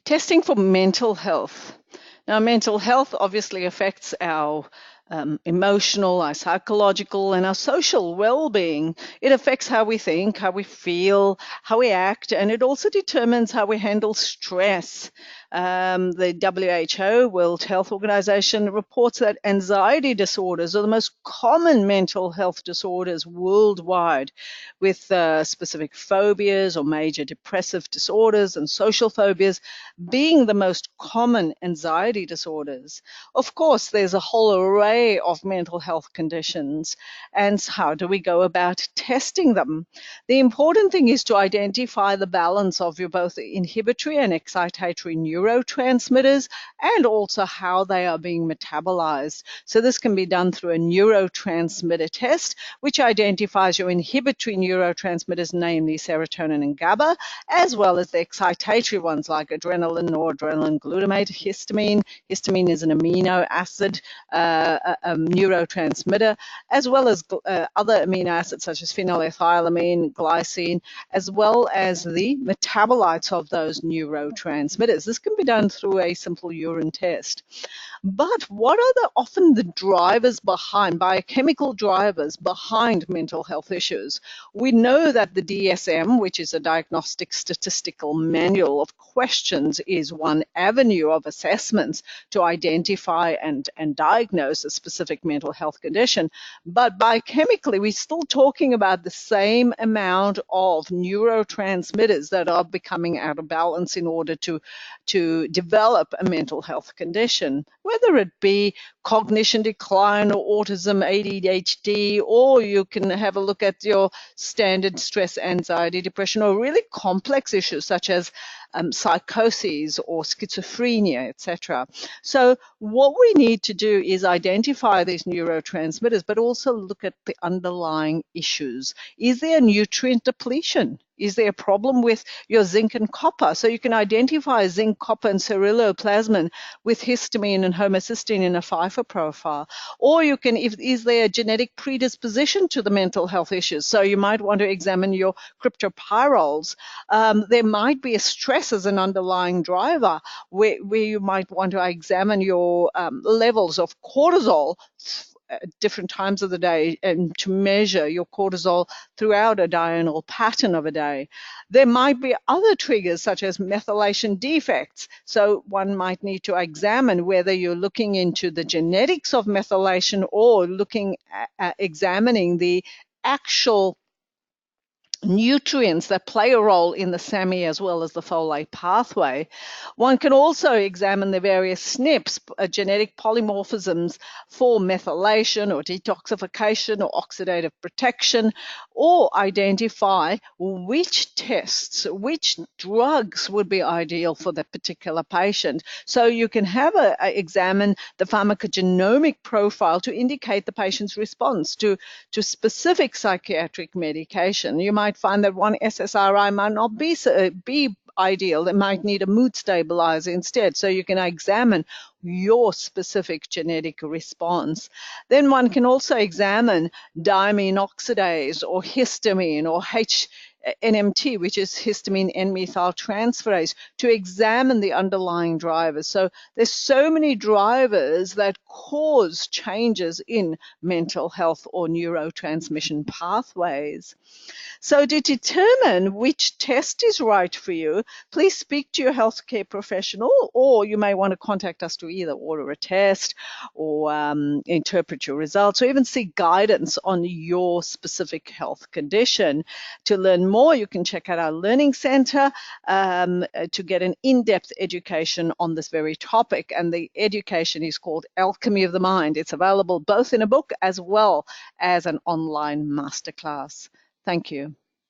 Testing for mental health. Now, mental health obviously affects our emotional, our psychological, and our social well-being. It affects how we think, how we feel, how we act, and it also determines how we handle stress. The WHO, World Health Organization, reports that anxiety disorders are the most common mental health disorders worldwide, with specific phobias or major depressive disorders and social phobias being the most common anxiety disorders. Of course, there's a whole array of mental health conditions, and how do we go about testing them? The important thing is to identify the balance of your both inhibitory and excitatory neurotransmitters, and also how they are being metabolized. So this can be done through a neurotransmitter test, which identifies your inhibitory neurotransmitters, namely serotonin and GABA, as well as the excitatory ones like adrenaline or adrenaline glutamate, histamine. Histamine is an amino acid neurotransmitter, as well as other amino acids such as phenylethylamine, glycine, as well as the metabolites of those neurotransmitters. This can be done through a simple urine test. But what are often the drivers behind, biochemical drivers behind mental health issues? We know that the DSM, which is a Diagnostic Statistical Manual of Questions, is one avenue of assessments to identify and diagnose a specific mental health condition. But biochemically, we're still talking about the same amount of neurotransmitters that are becoming out of balance in order to develop a mental health condition, whether it be cognition decline or autism, ADHD, or you can have a look at your standard stress, anxiety, depression, or really complex issues such as psychoses or schizophrenia, etc. So what we need to do is identify these neurotransmitters, but also look at the underlying issues. Is there nutrient depletion? Is there a problem with your zinc and copper? So you can identify zinc, copper, and ceruloplasmin with histamine and homocysteine in a Pfeiffer profile. Or you can, is there a genetic predisposition to the mental health issues? So you might want to examine your cryptopyrroles. There might be a stress as an underlying driver where you might want to examine your levels of cortisol at different times of the day and to measure your cortisol throughout a diurnal pattern of a day. There might be other triggers such as methylation defects. So one might need to examine whether you're looking into the genetics of methylation or looking at examining the actual nutrients that play a role in the SAMI as well as the folate pathway. One can also examine the various SNPs, genetic polymorphisms for methylation or detoxification or oxidative protection, or identify which tests, which drugs would be ideal for that particular patient. So you can have examine the pharmacogenomic profile to indicate the patient's response to specific psychiatric medication. You might find that one SSRI might not be ideal. They might need a mood stabilizer instead. So you can examine your specific genetic response. Then one can also examine diamine oxidase or histamine or NMT, which is histamine N-methyltransferase, to examine the underlying drivers. So there's so many drivers that cause changes in mental health or neurotransmission pathways. So to determine which test is right for you, please speak to your healthcare professional, or you may want to contact us to either order a test or interpret your results, or even seek guidance on your specific health condition. To learn more, you can check out our Learning Center to get an in-depth education on this very topic. And the education is called Alchemy of the Mind. It's available both in a book as well as an online masterclass. Thank you.